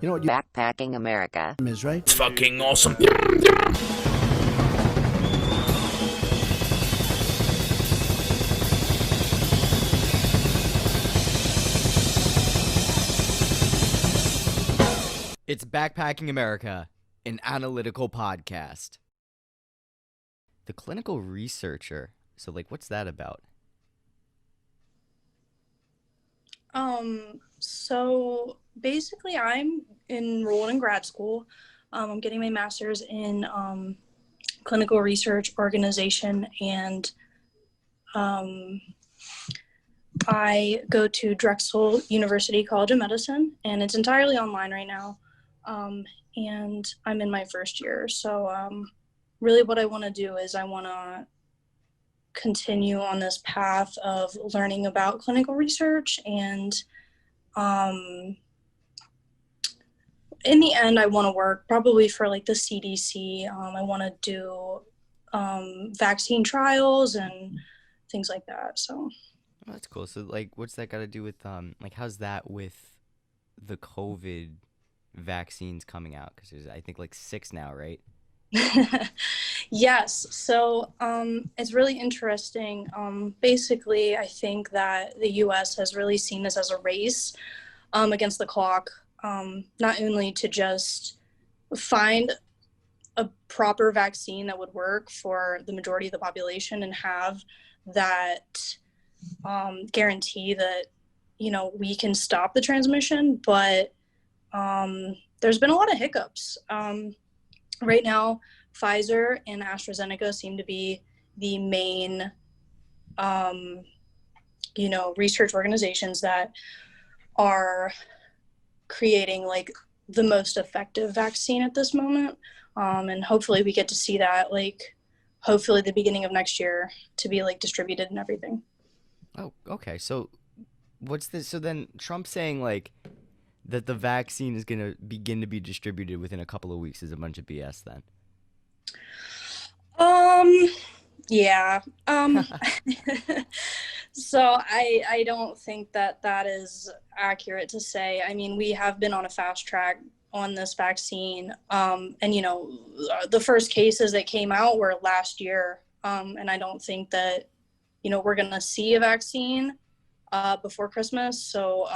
You know what Backpacking America is, right? It's fucking awesome. It's Backpacking America, an analytical podcast. The clinical researcher. So, what's that about? So basically I'm enrolled in grad school. I'm getting my master's in clinical research organization, and I go to Drexel University College of Medicine, and it's entirely online right now. And I'm in my first year. So really what I want to do is I want to continue on this path of learning about clinical research, and in the end I want to work probably for the CDC. I want to do vaccine trials and things like that. So That's cool. So, what's that got to do with, how's that with the COVID vaccines coming out? Because there's, I think, 6 now, right? Yes. So it's really interesting. Basically, I think that the U.S. has really seen this as a race against the clock, not only to just find a proper vaccine that would work for the majority of the population and have that guarantee that, we can stop the transmission, but there's been a lot of hiccups. Right now, Pfizer and AstraZeneca seem to be the main, research organizations that are creating the most effective vaccine at this moment. And hopefully we get to see that, hopefully the beginning of next year to be distributed and everything. Oh, okay. So, what's this? So then Trump saying that the vaccine is going to begin to be distributed within a couple of weeks is a bunch of BS then. Yeah. So I don't think that is accurate to say. I mean, we have been on a fast track on this vaccine. And, the first cases that came out were last year. And I don't think that, we're going to see a vaccine before Christmas. So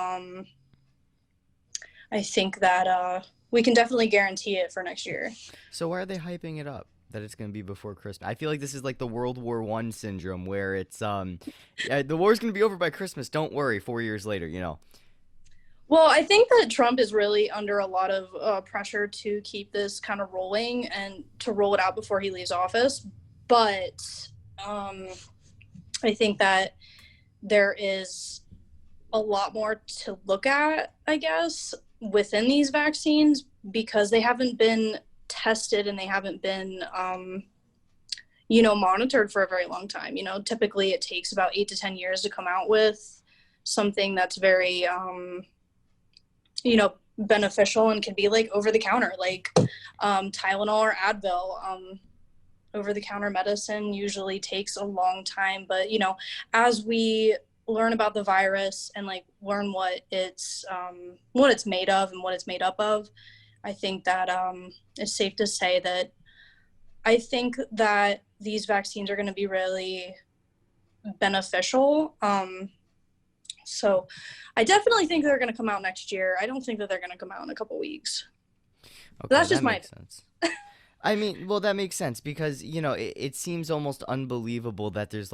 I think that we can definitely guarantee it for next year. So why are they hyping it up that it's going to be before Christmas? I feel like this is the World War I syndrome where it's the war's going to be over by Christmas. Don't worry, 4 years later, Well, I think that Trump is really under a lot of pressure to keep this kind of rolling and to roll it out before he leaves office. But I think that there is a lot more to look at, I guess, within these vaccines, because they haven't been tested and they haven't been, monitored for a very long time. Typically it takes about 8 to 10 years to come out with something that's very, beneficial and can be over the counter, Tylenol or Advil. Over the counter medicine usually takes a long time, but as we learn about the virus and learn what it's made of and what it's made up of, I think that it's safe to say that I think that these vaccines are going to be really beneficial. So I definitely think they're going to come out next year. I don't think that they're going to come out in a couple weeks. Okay, That's just that my makes sense. I mean, well, that makes sense because, it seems almost unbelievable that there's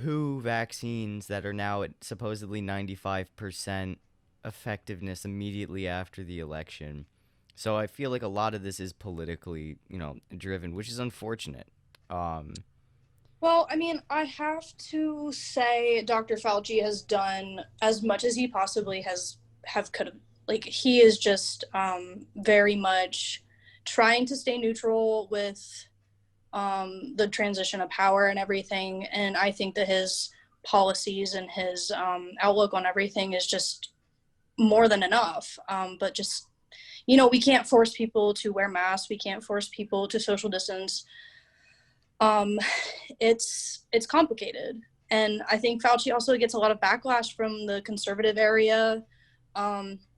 2 vaccines that are now at supposedly 95% effectiveness immediately after the election. So I feel like a lot of this is politically, driven, which is unfortunate. Well, I mean, I have to say Dr. Fauci has done as much as he possibly could. He is just very much trying to stay neutral with the transition of power and everything. And I think that his policies and his outlook on everything is just more than enough. But just, we can't force people to wear masks. We can't force people to social distance. It's complicated. And I think Fauci also gets a lot of backlash from the conservative area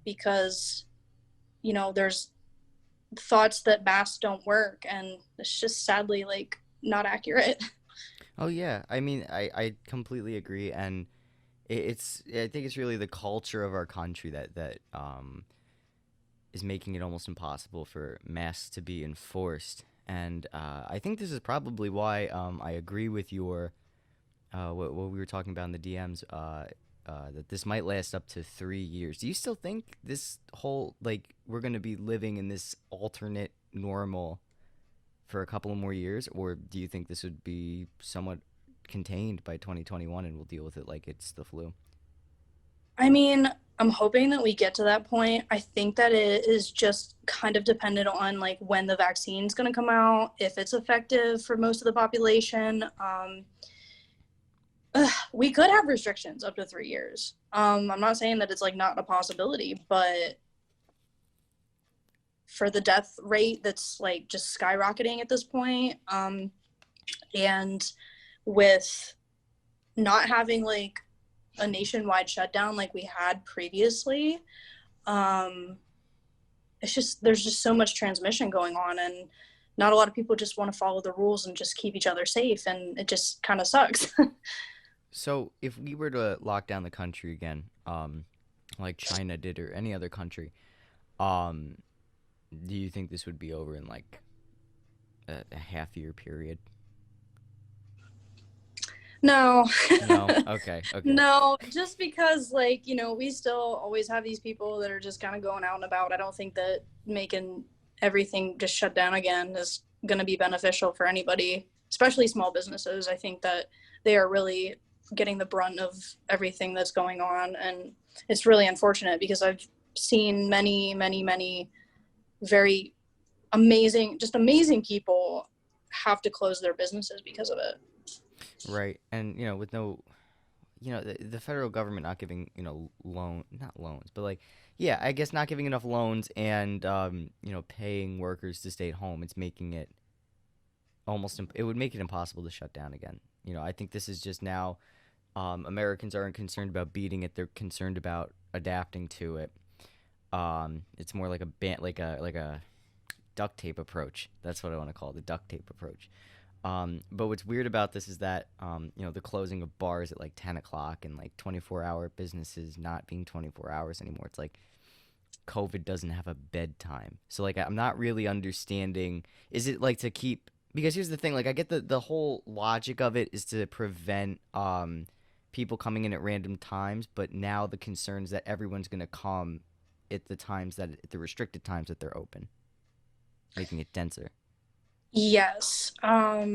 because there's thoughts that masks don't work, and it's just sadly like not accurate. Oh yeah, I mean, I completely agree, and I think it's really the culture of our country that is making it almost impossible for masks to be enforced. And I think this is probably why I agree with your what we were talking about in the DMs, that this might last up to 3 years. Do you still think this whole, like, we're going to be living in this alternate normal for a couple of more years, or do you think this would be somewhat contained by 2021 and we'll deal with it like it's the flu? I mean, I'm hoping that we get to that point. I think that it is just kind of dependent on like when the vaccine's going to come out, if it's effective for most of the population. We could have restrictions up to 3 years. I'm not saying that it's like not a possibility, but for the death rate that's like just skyrocketing at this point, and with not having like a nationwide shutdown like we had previously, um, it's just there's just so much transmission going on, and not a lot of people just want to follow the rules and just keep each other safe, and it just kind of sucks. So if we were to lock down the country again, like China did or any other country, um, do you think this would be over in like a half year period? No. No. Okay. Okay. No, just because like, we still always have these people that are just kind of going out and about. I don't think that making everything just shut down again is going to be beneficial for anybody, especially small businesses. I think that they are really getting the brunt of everything that's going on, and it's really unfortunate because I've seen many, many, many very amazing, just amazing people have to close their businesses because of it. Right. And with no, the federal government not giving, not loans, but like, yeah, I guess not giving enough loans and paying workers to stay at home. It's making it it would make it impossible to shut down again. I think this is just now, Americans aren't concerned about beating it; they're concerned about adapting to it. It's more like a duct tape approach. That's what I want to call it, the duct tape approach. But what's weird about this is that the closing of bars at like 10 o'clock and like 24-hour businesses not being 24 hours anymore. It's like COVID doesn't have a bedtime. So like I'm not really understanding. Is it like to keep? Because here's the thing. Like I get the whole logic of it is to prevent people coming in at random times. But now the concern is that everyone's gonna come at the restricted times that they're open, making it denser. Yes. I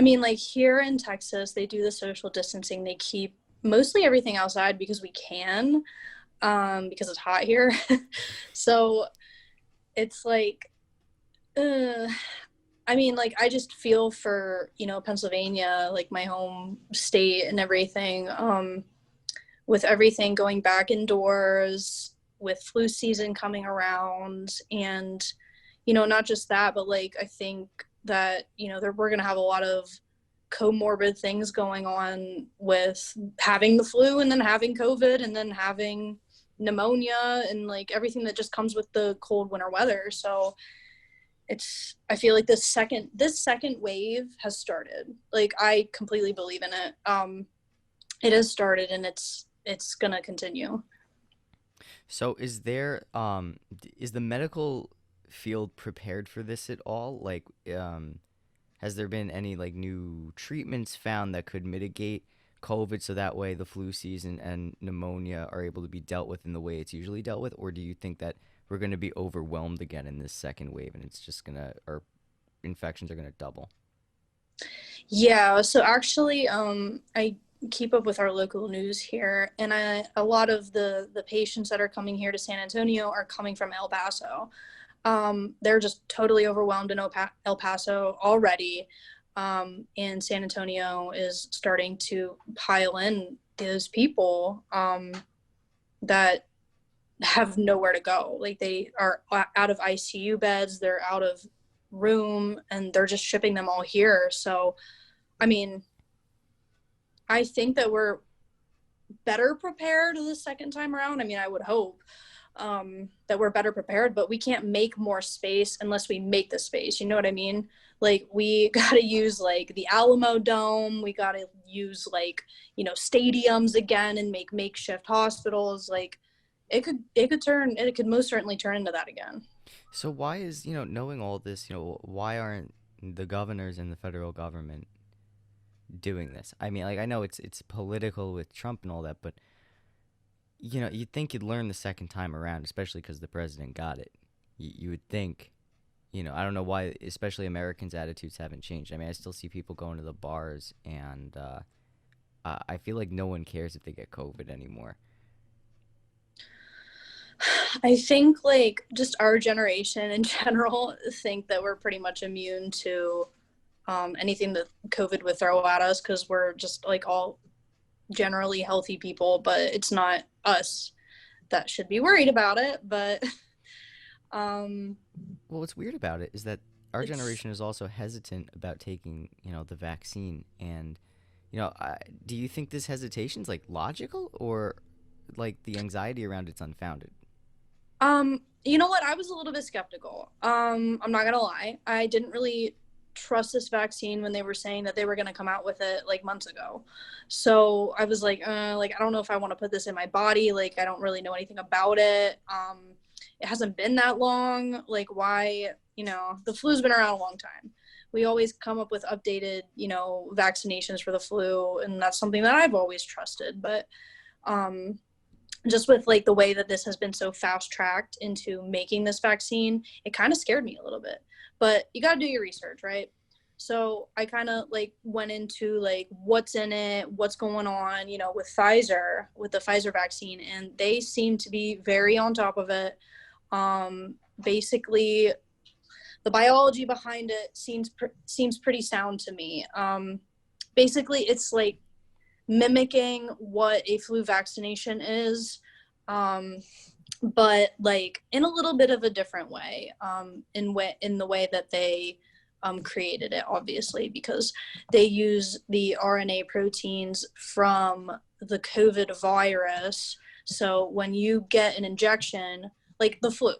mean, like here in Texas, they do the social distancing. They keep mostly everything outside because we can, because it's hot here. So it's like, uh, I mean, like I just feel for, Pennsylvania, like my home state and everything, with everything going back indoors, with flu season coming around, and not just that, but like I think that we're going to have a lot of comorbid things going on with having the flu and then having COVID and then having pneumonia and like everything that just comes with the cold winter weather. So I feel like this second wave has started. Like I completely believe in it. It has started, and it's gonna continue. So is the medical field prepared for this at all? Like, has there been any like new treatments found that could mitigate COVID so that way the flu season and pneumonia are able to be dealt with in the way it's usually dealt with? Or do you think that we're going to be overwhelmed again in this second wave and it's just our infections are going to double? Yeah, so actually, I keep up with our local news here, and a lot of the patients that are coming here to San Antonio are coming from El Paso. They're just totally overwhelmed in El Paso already, and San Antonio is starting to pile in those people, that have nowhere to go. Like they are out of ICU beds, they're out of room, and they're just shipping them all here. So, I mean, I think that we're better prepared the second time around. I mean, I would hope. that we're better prepared, but we can't make more space unless we make the space. You know what I mean? Like we got to use like the Alamo Dome. We got to use like, stadiums again and make makeshift hospitals. Like it could most certainly turn into that again. So why is, knowing all this, why aren't the governors and the federal government doing this? I mean, like I know it's political with Trump and all that, but you'd think you'd learn the second time around, especially because the president got it. You would think, I don't know why, especially Americans' attitudes haven't changed. I mean, I still see people going to the bars, and I feel like no one cares if they get COVID anymore. I think like just our generation in general think that we're pretty much immune to anything that COVID would throw at us because we're just like all generally healthy people, but it's not us that should be worried about it. But um, Well, what's weird about it is that our it's generation is also hesitant about taking, the vaccine. And, do you think this hesitation's like logical, or like the anxiety around it's unfounded? you know what? I was a little bit skeptical. I'm not gonna lie. I didn't really trust this vaccine when they were saying that they were gonna come out with it like months ago. So I was like I don't know if I want to put this in my body. Like I don't really know anything about it. It hasn't been that long. Like why? The flu's been around a long time. We always come up with updated, vaccinations for the flu, and that's something that I've always trusted. But um, just with like the way that this has been so fast tracked into making this vaccine, it kind of scared me a little bit. But you got to do your research, right? So I kind of like went into like what's in it, what's going on, with Pfizer, with the Pfizer vaccine, and they seem to be very on top of it. Basically, the biology behind it seems pretty sound to me. Basically, it's like mimicking what a flu vaccination is, um, but like in a little bit of a different way. In the way that they created it, obviously, because they use the RNA proteins from the COVID virus. So when you get an injection, like the flu,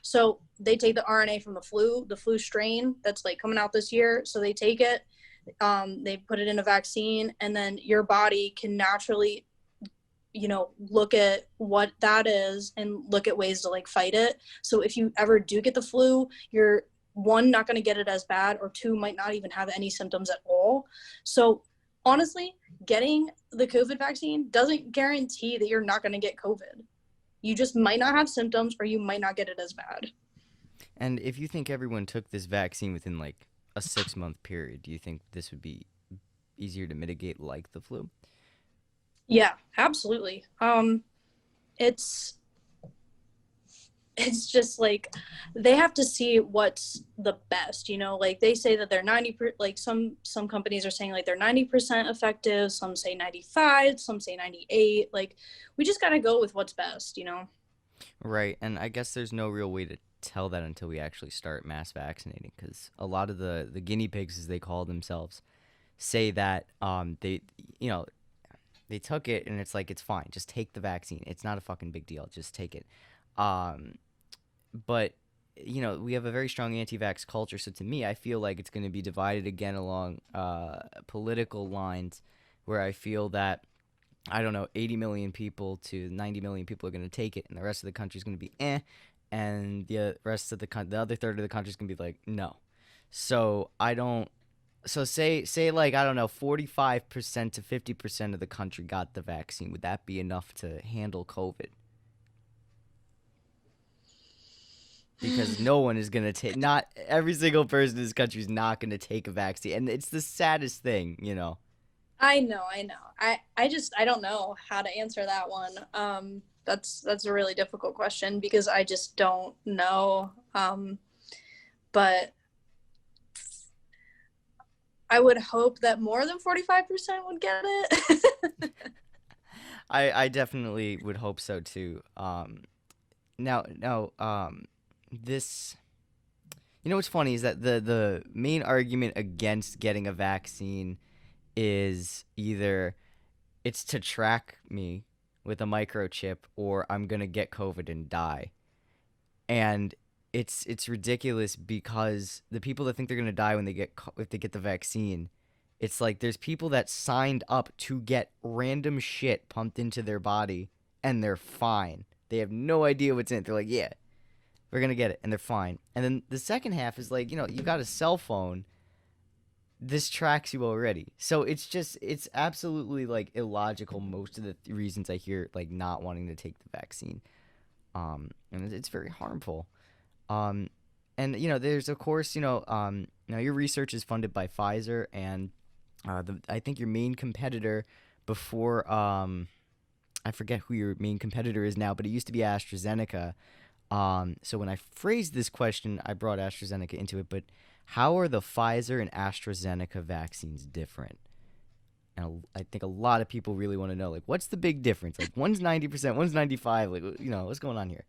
so they take the RNA from the flu strain that's like coming out this year. So they take it, they put it in a vaccine, and then your body can naturally, look at what that is and look at ways to like fight it. So if you ever do get the flu, you're one, not going to get it as bad, or two, might not even have any symptoms at all. So honestly, getting the COVID vaccine doesn't guarantee that you're not going to get COVID. You just might not have symptoms, or you might not get it as bad. And if you think everyone took this vaccine within like a 6 month period, do you think this would be easier to mitigate like the flu? Yeah, absolutely. It's it's just like they have to see what's the best, like they say that they're 90 like some companies are saying like they're 90% effective, some say 95, some say 98. Like we just got to go with what's best. Right, and I guess there's no real way to tell that until we actually start mass vaccinating, because a lot of the guinea pigs, as they call themselves, say that you know they took it and it's like it's fine, just take the vaccine. It's not a fucking big deal, just take it. Um, but we have a very strong anti-vax culture, so to me, I feel like it's going to be divided again along political lines, where I feel that I don't know, 80 million people to 90 million people are going to take it, and the rest of the country is going to be and the rest of the other third of the country is going to be like no. So I don't. So say like I don't know, 45% to 50% of the country got the vaccine. Would that be enough to handle COVID? Because no one is gonna take. Not every single person in this country is not gonna take a vaccine, and it's the saddest thing. I know. I don't know how to answer that one. That's a really difficult question because I just don't know. But I would hope that more than 45% would get it. I definitely would hope so too. Now, this. What's funny is that the main argument against getting a vaccine is either it's to track me, with a microchip or I'm gonna get COVID and die. And it's ridiculous because the people that think they're gonna die when if they get the vaccine, it's like there's people that signed up to get random shit pumped into their body and they're fine. They have no idea what's in it. They're like, yeah, we're gonna get it, and they're fine. And then the second half is like, you got a cell phone. This tracks you already. So it's absolutely like illogical. Most of the reasons I hear like not wanting to take the vaccine, and it's very harmful. Um, and there's of course now your research is funded by Pfizer, and I think your main competitor before I forget who your main competitor is now, but it used to be AstraZeneca. So when I phrased this question, I brought AstraZeneca into it, but how are the Pfizer and AstraZeneca vaccines different? And I think a lot of people really want to know, like, what's the big difference? Like, one's 90%, one's 95. Like, what's going on here?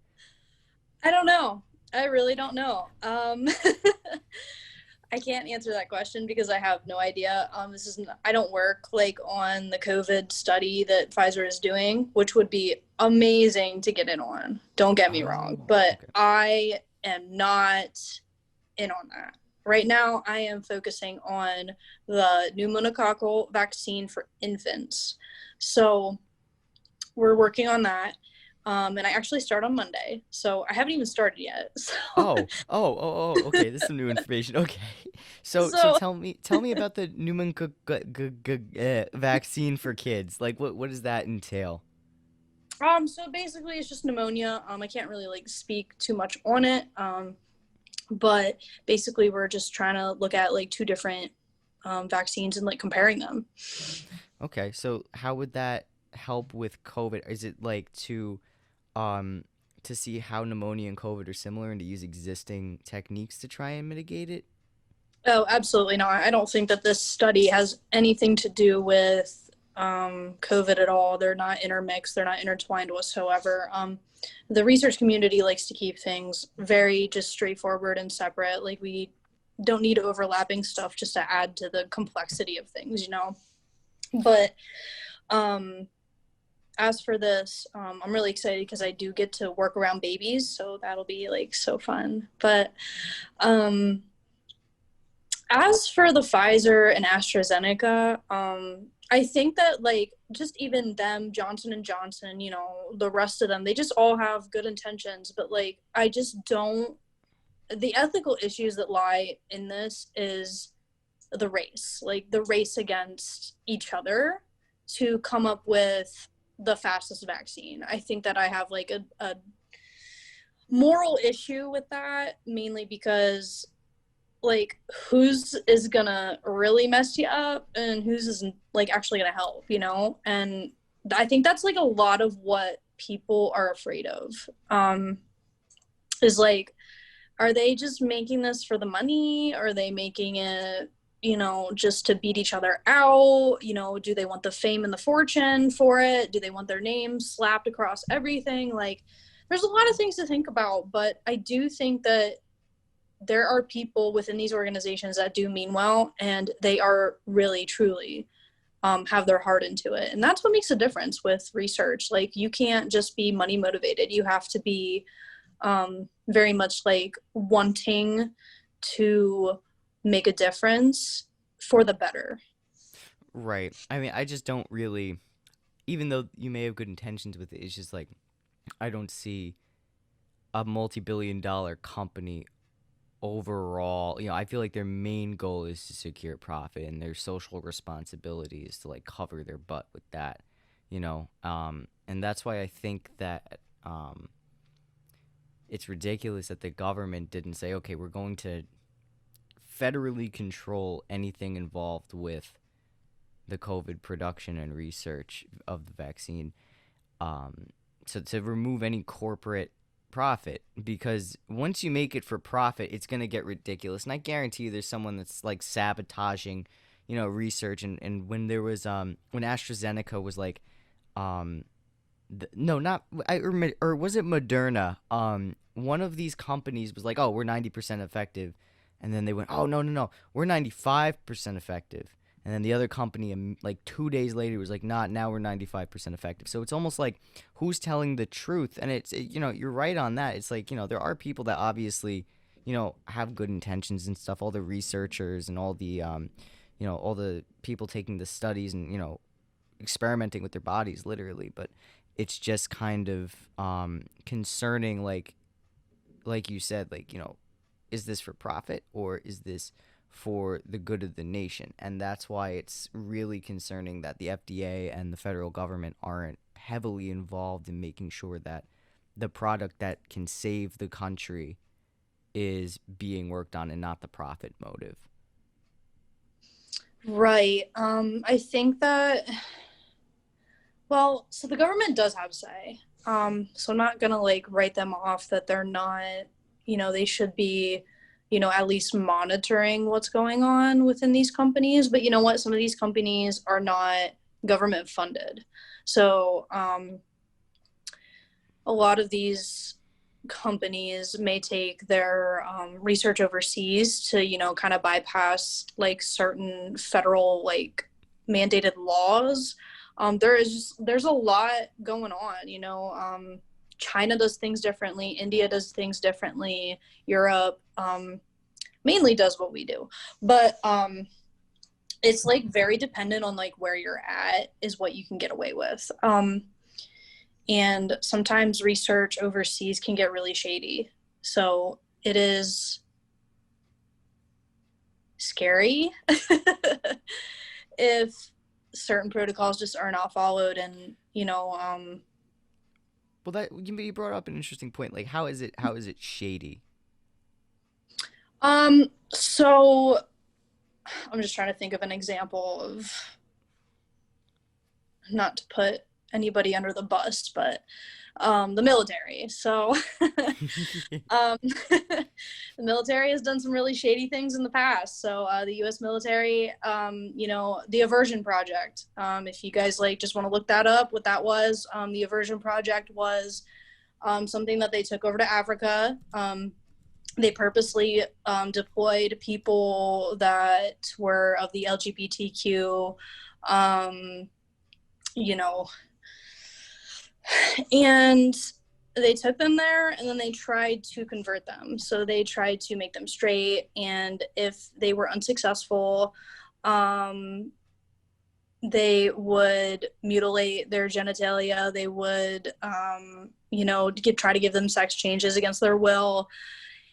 I don't know. I really don't know. I can't answer that question because I have no idea. I don't work like on the COVID study that Pfizer is doing, which would be amazing to get in on. Don't get me wrong, Oh, but okay. I am not in on that. Right now, I am focusing on the pneumococcal vaccine for infants. So we're working on that. And I actually start on Monday, so I haven't even started yet. So, Okay. This is some new information. Okay, so so tell me about the Newman vaccine for kids. Like, what does that entail? so basically, it's just pneumonia. I can't really like speak too much on it. But basically, we're just trying to look at like two different vaccines and like comparing them. Okay, so how would that help with COVID? Is it like um, to see how pneumonia and COVID are similar and to use existing techniques to try and mitigate it? Oh, absolutely not. I don't think that this study has anything to do with COVID at all. They're not intermixed. They're not intertwined whatsoever. The research community likes to keep things very just straightforward and separate. Like we don't need overlapping stuff just to add to the complexity of things. But as for this, I'm really excited because I do get to work around babies, so that'll be like so fun. But as for the Pfizer and AstraZeneca, I think that like just even them, Johnson and Johnson, the rest of them, they just all have good intentions, but like I just don't. The ethical issues that lie in this is the race against each other to come up with the fastest vaccine. I think that I have like a moral issue with that, mainly because like whose is gonna really mess you up and whose isn't like actually gonna help. And I think that's like a lot of what people are afraid of, is like, are they just making this for the money? Are they making it just to beat each other out? Do they want the fame and the fortune for it? Do they want their name slapped across everything? Like there's a lot of things to think about, but I do think that there are people within these organizations that do mean well, and they are really, truly have their heart into it. And that's what makes a difference with research. Like you can't just be money motivated. You have to be very much like wanting to make a difference for the better. Right. I mean, I just don't really, even though you may have good intentions with it, it's just like I don't see a multi-billion-dollar company overall. I feel like their main goal is to secure profit, and their social responsibility is to like cover their butt with that. And that's why I think that it's ridiculous that the government didn't say, okay, we're going to federally control anything involved with the COVID production and research of the vaccine. So to remove any corporate profit, because once you make it for profit, it's going to get ridiculous. And I guarantee you there's someone that's like sabotaging, research. And when there was, when AstraZeneca was like, no, not, or was it Moderna? One of these companies was like, oh, we're 90% effective. And then they went, oh, no, we're 95% effective. and then the other company like 2 days later was like, not now we're 95% effective. So it's almost like who's telling the truth? And you're right on that. It's like, there are people that obviously, have good intentions and stuff, all the researchers and all the all the people taking the studies and experimenting with their bodies literally. But it's just kind of concerning, like you said, like, is this for profit or is this for the good of the nation? And that's why it's really concerning that the FDA and the federal government aren't heavily involved in making sure that the product that can save the country is being worked on and not the profit motive. Right. I think that, well, so the government does have say. So I'm not gonna like write them off that they're not, they should be, at least monitoring what's going on within these companies. But you know what? Some of these companies are not government funded. So a lot of these companies may take their research overseas to kind of bypass like certain federal like mandated laws. There's a lot going on. China does things differently, India does things differently, Europe mainly does what we do, but it's like very dependent on like where you're at is what you can get away with. And sometimes research overseas can get really shady. So it is scary if certain protocols just are not followed. And Well, that you brought up an interesting point. Like, how is it shady? so I'm just trying to think of an example of, not to put anybody under the bus, but the military. So the military has done some really shady things in the past. So the U.S. military, the Aversion Project. If you guys like just want to look that up, what that was, the Aversion Project was something that they took over to Africa. They purposely deployed people that were of the LGBTQ, you know, and they took them there and then they tried to convert them. So they tried to make them straight, and if they were unsuccessful, they would mutilate their genitalia. They would, try to give them sex changes against their will.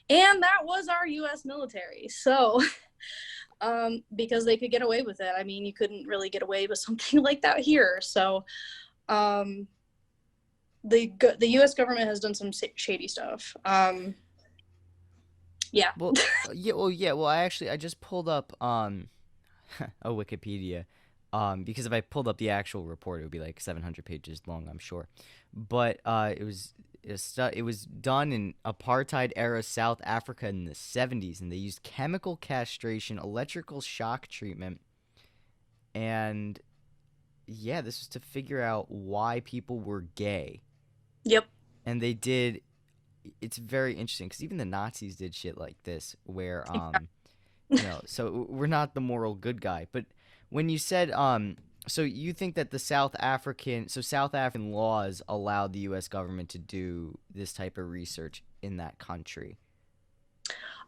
And that was our U.S. military. So, because they could get away with it. I mean, you couldn't really get away with something like that here. So, the U.S. government has done some shady stuff. Yeah. Well, yeah, well, yeah, well, I just pulled up a Wikipedia, because if I pulled up the actual report, it would be like 700 pages long, I'm sure. But it was done in apartheid era South Africa in the 70s, and they used chemical castration, electrical shock treatment, and yeah, this was to figure out why people were gay. Yep. And they did. It's very interesting because even the Nazis did shit like this, where so we're not the moral good guy. But when you said so you think that the South African laws allowed the U.S. government to do this type of research in that country?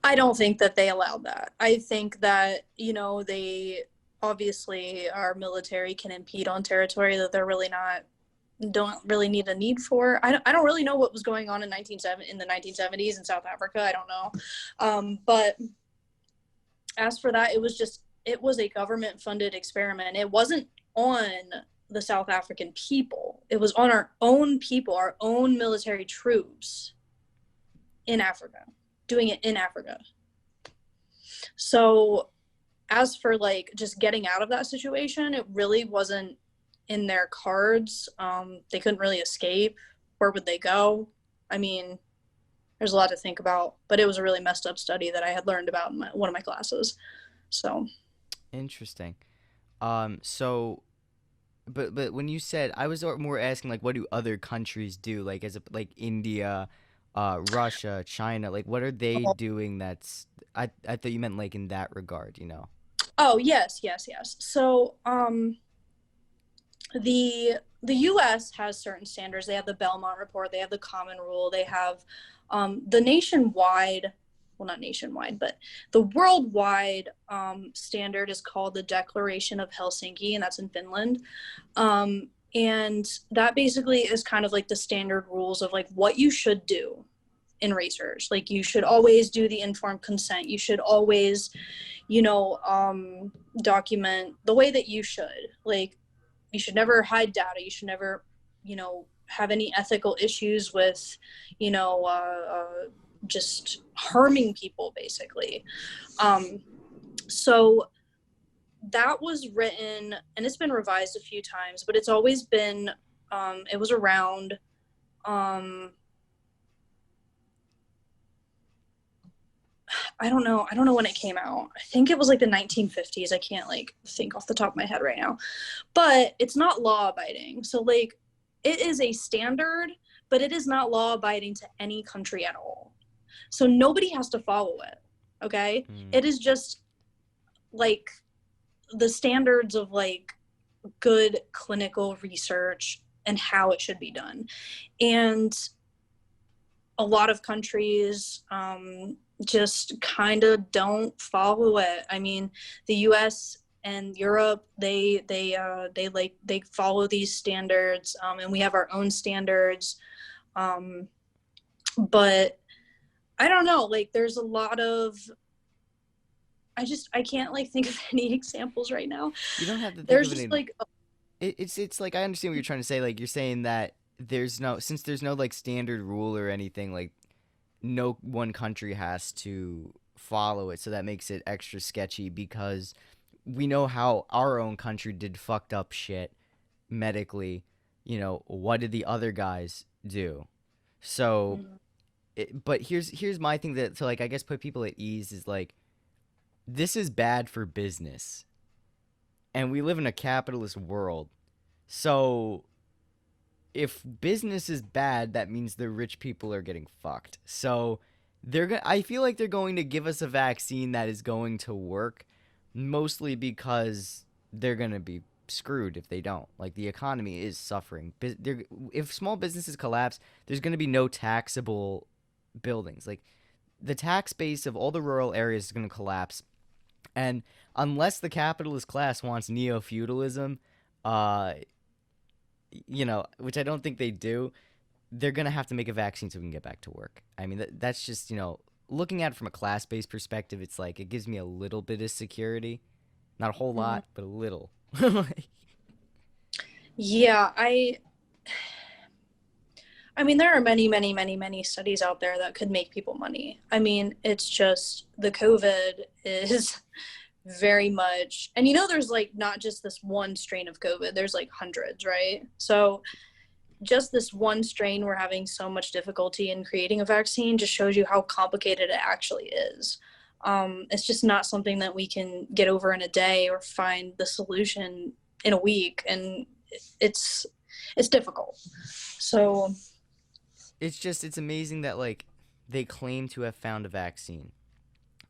I don't think that they allowed that. I think that, they obviously, our military can impede on territory that they're really not, don't really need a need for. I don't really know what was going on in the 1970s in South Africa. I don't know. But as for that, it was a government funded experiment. It wasn't on the South African people. It was on our own people, our own military troops in Africa, doing it in Africa. So as for like just getting out of that situation, it really wasn't in their cards. They couldn't really escape. Where would they go? I mean, there's a lot to think about, but it was a really messed up study that I had learned about in one of my classes. So Interesting. So, but when you said, I was more asking like, what do other countries do? Like like India, Russia, China. Like, what are they doing? I thought you meant like in that regard. Oh, yes, yes, yes. So, the U.S. has certain standards. They have the Belmont Report. They have the Common Rule. They have the nationwide, well, not nationwide, but the worldwide standard is called the Declaration of Helsinki, and that's in Finland. And that basically is kind of like the standard rules of like what you should do in research. Like you should always do the informed consent. You should always, you know, document the way that you should. Like you should never hide data. You should never, have any ethical issues with, you know, just harming people, basically. So that was written, and it's been revised a few times, but it's always been, it was around, I don't know. I don't know when it came out. I think it was like the 1950s. I can't like think off the top of my head right now. But it's not law abiding. So like it is a standard, but it is not law abiding to any country at all. So nobody has to follow it. Okay? Mm. It is just like the standards of like good clinical research and how it should be done. And a lot of countries just kind of don't follow it. I mean, the U.S. and Europe, they follow these standards, and we have our own standards. But I don't know. Like, there's a lot of I can't like think of any examples right now. You don't have to think There's of it just in. like It's like I understand what you're trying to say. Like you're saying that since there's no like standard rule or anything, like no one country has to follow it, so that makes it extra sketchy because we know how our own country did fucked up shit medically. What did the other guys do? So, but here's my thing that to like I guess put people at ease is like this is bad for business, and we live in a capitalist world. So if business is bad, that means the rich people are getting fucked. So I feel like they're going to give us a vaccine that is going to work, mostly because they're going to be screwed if they don't. Like the economy is suffering. If small businesses collapse, there's going to be no taxable buildings. Like the tax base of all the rural areas is going to collapse, and unless the capitalist class wants neo feudalism, uh, which I don't think they do, they're gonna have to make a vaccine so we can get back to work. I mean, that's just looking at it from a class based perspective, it's like it gives me a little bit of security, not a whole lot, but a little. yeah, I mean, there are many, many, many, many studies out there that could make people money. I mean, it's just the COVID is very much, and there's like not just this one strain of COVID, there's like hundreds, right? So just this one strain, we're having so much difficulty in creating a vaccine, just shows you how complicated it actually is. It's just not something that we can get over in a day or find the solution in a week, and it's it's difficult. So It's amazing that like they claim to have found a vaccine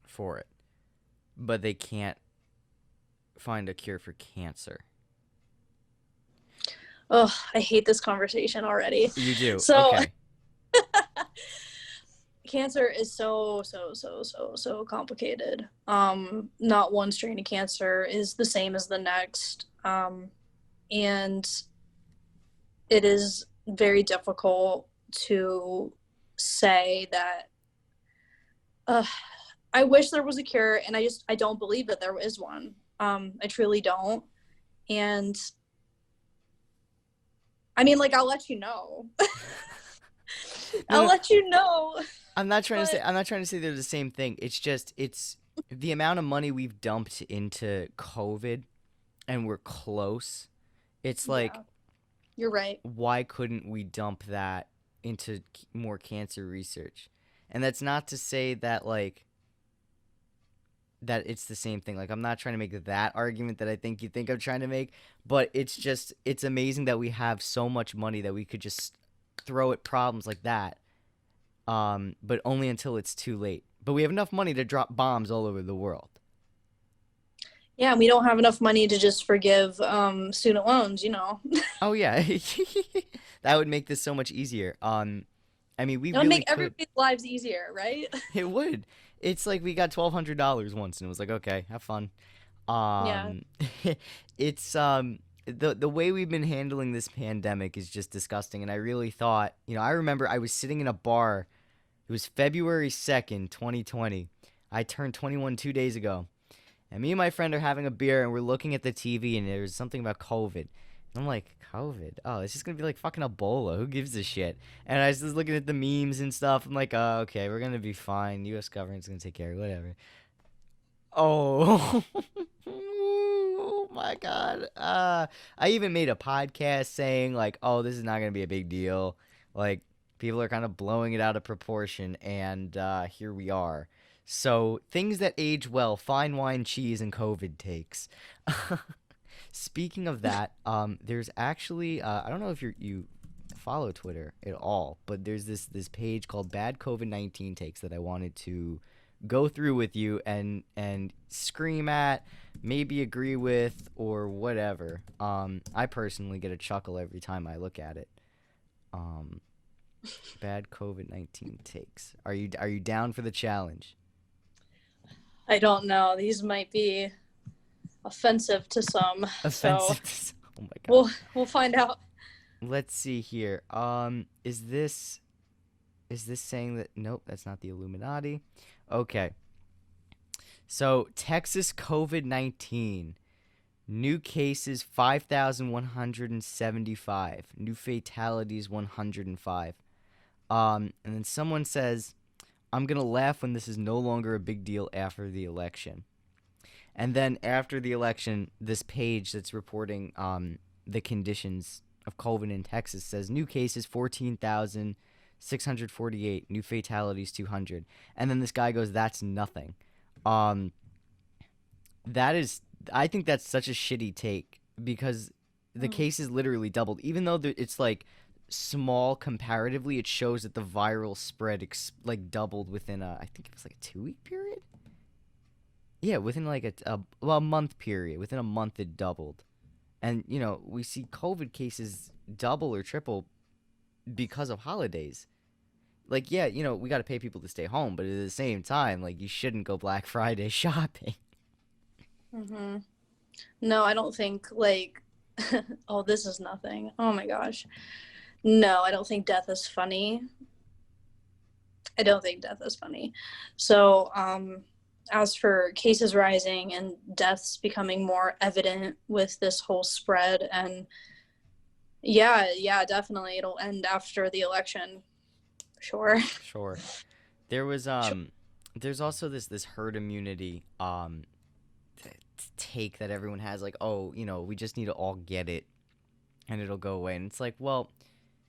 for it, but they can't find a cure for cancer. oh, I hate this conversation already. You do? So Okay. cancer is so complicated. Not one strain of cancer is the same as the next. And it is very difficult to say that uh, I wish there was a cure, and I don't believe that there is one. I truly don't. And I mean, like, I'll let you know. No, I'll no, let you know. But I'm not trying to say they're the same thing. It's the amount of money we've dumped into COVID and we're close. It's like yeah, you're right. why couldn't we dump that into more cancer research? And that's not to say that like that it's the same thing. Like I'm not trying to make that argument that I think you think I'm trying to make, but it's amazing that we have so much money that we could just throw at problems like that. But only until it's too late. But we have enough money to drop bombs all over the world. Yeah, we don't have enough money to just forgive student loans, Oh yeah, that would make this so much easier. I mean, we It would really make could. everybody's lives easier, right? It would. It's like we got $1,200 once, and it was like, okay, have fun. Yeah. Um, it's the way we've been handling this pandemic is just disgusting, and I really thought, I remember I was sitting in a bar. It was February 2nd, 2020. I turned 21 2 days ago. And me and my friend are having a beer and we're looking at the TV and there's something about COVID. And I'm like, COVID? Oh, it's just gonna be like fucking Ebola. Who gives a shit? And I was just looking at the memes and stuff. I'm like, oh, okay, we're gonna be fine. U.S. government's gonna take care of it, whatever. Oh, oh my God. I even made a podcast saying like, oh, this is not gonna be a big deal. Like, people are kind of blowing it out of proportion, and here we are. So things that age well: fine wine, cheese, and COVID takes. Speaking of that, there's actually I don't know if you follow Twitter at all, but there's this page called Bad COVID-19 Takes that I wanted to go through with you and scream at, maybe agree with, or whatever. I personally get a chuckle every time I look at it. Um, Bad COVID-19 Takes. Are you down for the challenge? I don't know. These might be offensive to some, so Offensive. Oh my God. we'll find out. Let's see here. Is this saying that? Nope, that's not the Illuminati. Okay. So Texas COVID-19 new cases 5,175. New fatalities 105. And then someone says, "I'm gonna laugh when this is no longer a big deal after the election." And then after the election, this page that's reporting the conditions of COVID in Texas says new cases 14,648, new fatalities 200. And then this guy goes, "That's nothing." Um, that is, I think that's such a shitty take because the Mm. cases literally doubled. Even though it's like small comparatively, it shows that the viral spread like doubled within I think it was like a 2 week period. Yeah, within like a month period. Within a month, it doubled. And, we see COVID cases double or triple because of holidays. Like, yeah, we got to pay people to stay home, but at the same time, like, you shouldn't go Black Friday shopping. Hmm. No, I don't think like, oh, this is nothing. Oh my gosh. No, I don't think death is funny. I don't think death is funny. So, as for cases rising and deaths becoming more evident with this whole spread, and yeah, definitely it'll end after the election. Sure. Sure. There was Sure. there's also this herd immunity take that everyone has, like, oh, we just need to all get it and it'll go away. And it's like, well,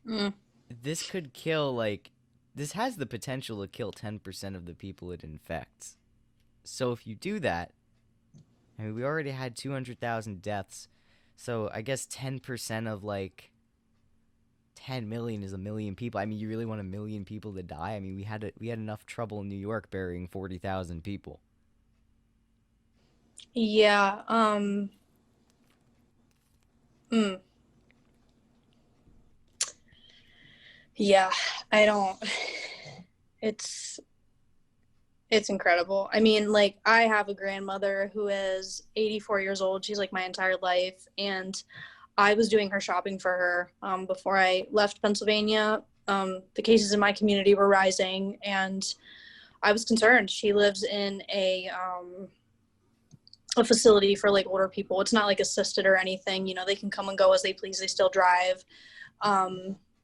Mm. this could kill, like, this has the potential to kill 10% of the people it infects. So if you do that, I mean, we already had 200,000 deaths. So I guess 10% of like 10 million is a million people. I mean, you really want a million people to die? I mean, we had enough trouble in New York burying 40,000 people. Yeah. Mm, yeah. I don't. It's it's incredible. I mean, like I have a grandmother who is 84 years old. She's like my entire life, and I was doing her shopping for her before I left Pennsylvania. The cases in my community were rising, and I was concerned. She lives in a facility for like older people. It's not like assisted or anything. They can come and go as they please. They still drive.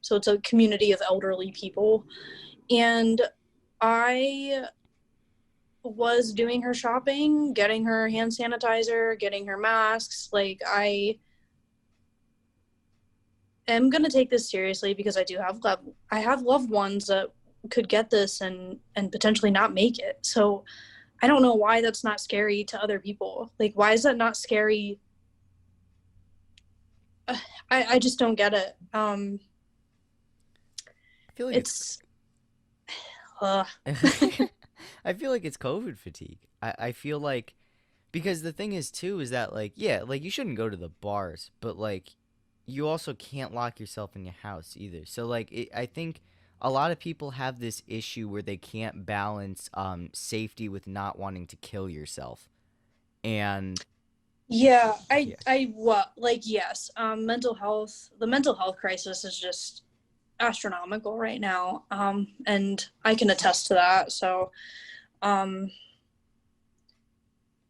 So it's a community of elderly people. And I was doing her shopping, getting her hand sanitizer, getting her masks. Like I am going to take this seriously because I have loved ones that could get this and potentially not make it. So I don't know why that's not scary to other people. Like why is that not scary? I just don't get it. I feel like it's It's uh I feel like it's COVID fatigue. I feel like Because the thing is too is that like yeah, like you shouldn't go to the bars, but like you also can't lock yourself in your house either. So like I think a lot of people have this issue where they can't balance safety with not wanting to kill yourself. And Yeah, yeah. I what like yes, mental health. The mental health crisis is just astronomical right now, and I can attest to that. So, um,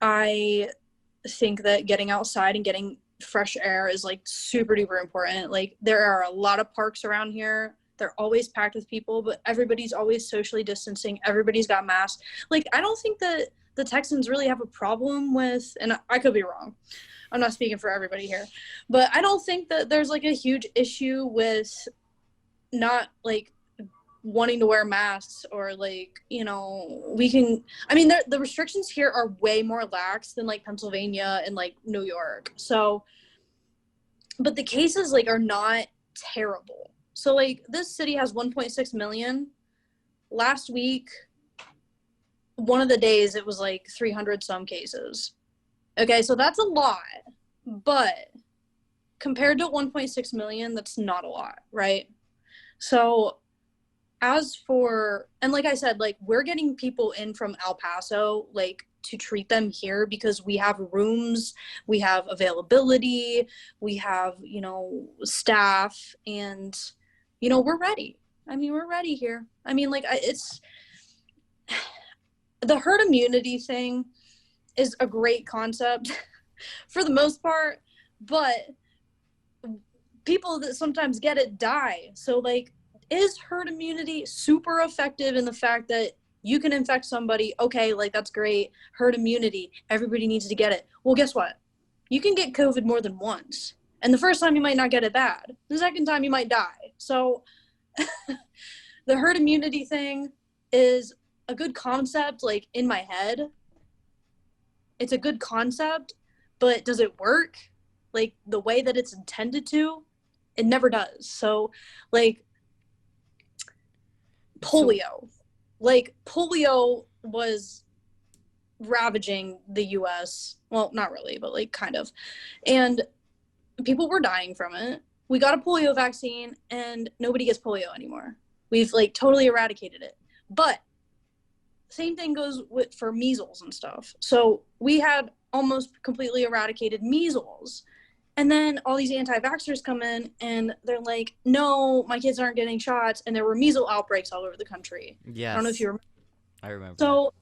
I think that getting outside and getting fresh air is like super duper important. Like there are a lot of parks around here. They're always packed with people, but everybody's always socially distancing. Everybody's got masks. Like I don't think that the Texans really have a problem with, and I could be wrong. I'm not speaking for everybody here, but I don't think that there's like a huge issue with not like wanting to wear masks or like we can I mean the restrictions here are way more lax than like Pennsylvania and like New York, so but the cases like are not terrible. So like this city has 1.6 million. Last week, one of the days it was like 300 some cases. Okay, so that's a lot, but compared to 1.6 million, that's not a lot, right? So as for, and like I said, like we're getting people in from El Paso like to treat them here because we have rooms, we have availability, we have staff, and we're ready. I mean, we're ready here. I mean, like it's the herd immunity thing is a great concept for the most part, but people that sometimes get it die. So like, is herd immunity super effective in the fact that you can infect somebody? Okay, like that's great. Herd immunity, everybody needs to get it. Well, guess what? You can get COVID more than once. And the first time you might not get it bad. The second time you might die. So the herd immunity thing is a good concept, like in my head. It's a good concept, but does it work? Like the way that it's intended to? It never does. So, like, So polio. Like, polio was ravaging the US. Well, not really, but like, kind of. And people were dying from it. We got a polio vaccine, and nobody gets polio anymore. We've like totally eradicated it. But same thing goes for measles and stuff. So we had almost completely eradicated measles. And then all these anti-vaxxers come in and they're like, no, my kids aren't getting shots. And there were measles outbreaks all over the country. I don't know if yes, you remember. I remember that. So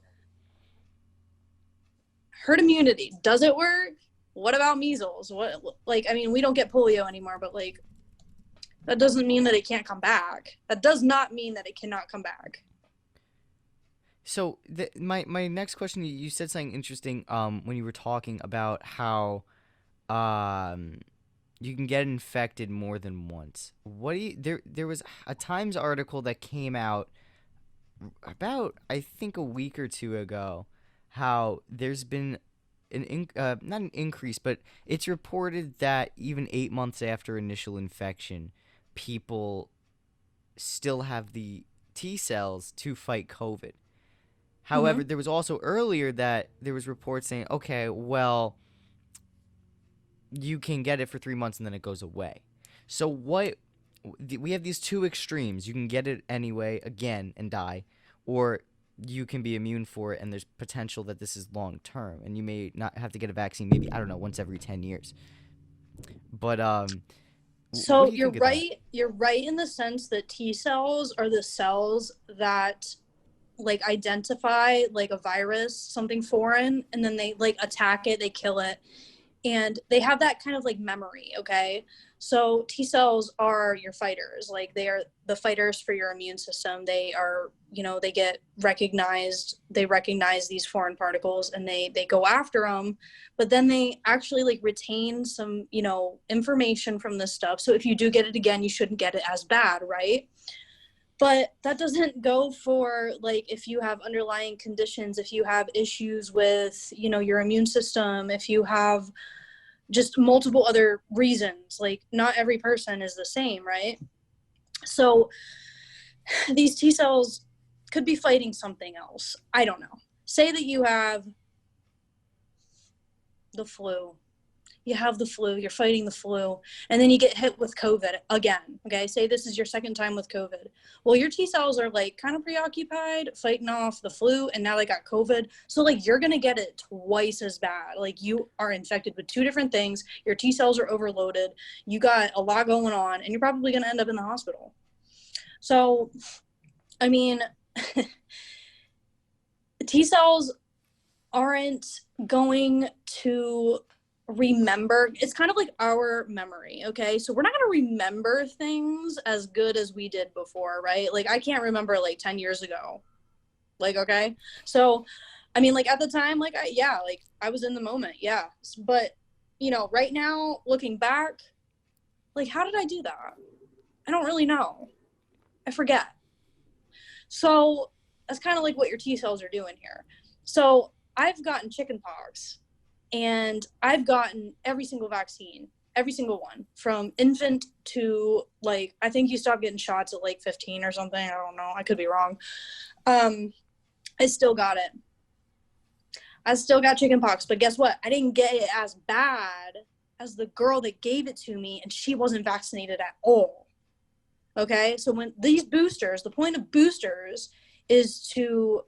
herd immunity, does it work? What about measles? What, like, I mean, we don't get polio anymore, but like, that doesn't mean that it can't come back. That does not mean that it cannot come back. So my next question, you said something interesting when you were talking about how um you can get infected more than once. What do you there was a Times article that came out about I think a week or two ago how there's been not an increase, but it's reported that even 8 months after initial infection, people still have the T cells to fight COVID. However, Mm-hmm. there was also earlier that there was reports saying, okay, well, you can get it for 3 months and then it goes away. So what we have these two extremes. You can get it anyway again and die, or you can be immune for it and there's potential that this is long term and you may not have to get a vaccine maybe I don't know once every 10 years. But what do So you you're think of that? right. You're right in the sense that T cells are the cells that like identify like a virus, something foreign, and then they like attack it, they kill it, and they have that kind of like memory. Okay, so T cells are your fighters, like they are the fighters for your immune system. They are, they get recognized, they recognize these foreign particles and they go after them, but then they actually like retain some information from this stuff, so if you do get it again you shouldn't get it as bad, right? But that doesn't go for like if you have underlying conditions, if you have issues with your immune system, if you have just multiple other reasons. Like not every person is the same, right? So these T cells could be fighting something else. I don't know. Say that you have the flu. You have the flu, you're fighting the flu, and then you get hit with COVID again. Okay, say this is your second time with COVID. Well, your T cells are like kind of preoccupied fighting off the flu, and now they got COVID. So like you're gonna get it twice as bad. Like you are infected with two different things. Your T cells are overloaded. You got a lot going on, and you're probably gonna end up in the hospital. So, I mean, T cells aren't going to remember. It's kind of like our memory, okay? So we're not going to remember things as good as we did before, right? Like I can't remember like 10 years ago. Like, okay? So, I mean, like at the time, like I was in the moment, yeah. But, you know, right now, looking back, like how did I do that? I don't really know. I forget. So that's kind of like what your T cells are doing here. So I've gotten chickenpox, and I've gotten every single vaccine, every single one, from infant to like, I think you stop getting shots at like 15 or something. I don't know. I could be wrong. I still got it. I still got chickenpox, but guess what? I didn't get it as bad as the girl that gave it to me, and she wasn't vaccinated at all. Okay, so when these boosters, the point of boosters is to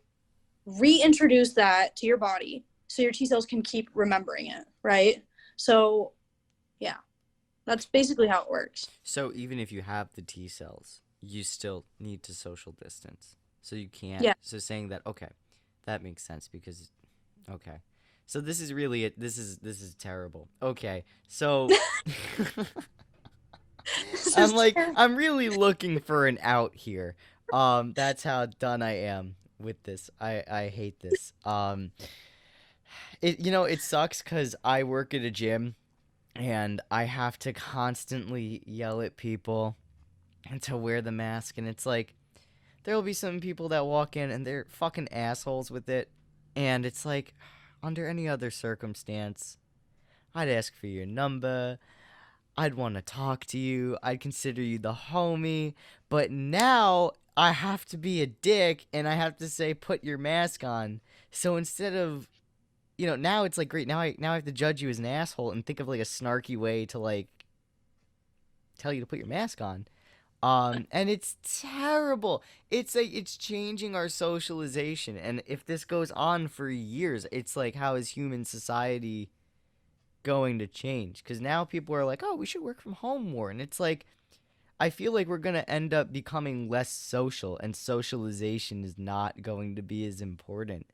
reintroduce that to your body so your T cells can keep remembering it, right? So, yeah, that's basically how it works. So even if you have the T cells, you still need to social distance. So you can't. Yeah. So saying that, okay, that makes sense because, okay. So this is really it. This is terrible. Okay, so I'm really looking for an out here. That's how done I am with this. I hate this. It sucks because I work at a gym and I have to constantly yell at people to wear the mask, and it's like there'll be some people that walk in and they're fucking assholes with it, and it's like under any other circumstance, I'd ask for your number. I'd want to talk to you. I'd consider you the homie. But now I have to be a dick and I have to say, put your mask on. So instead of, now it's like, great. Now I have to judge you as an asshole and think of like a snarky way to like tell you to put your mask on. And it's terrible. It's changing our socialization. And if this goes on for years, it's like, how is human society going to change? Because now people are like, oh, we should work from home more, and it's like I feel like we're going to end up becoming less social, and socialization is not going to be as important.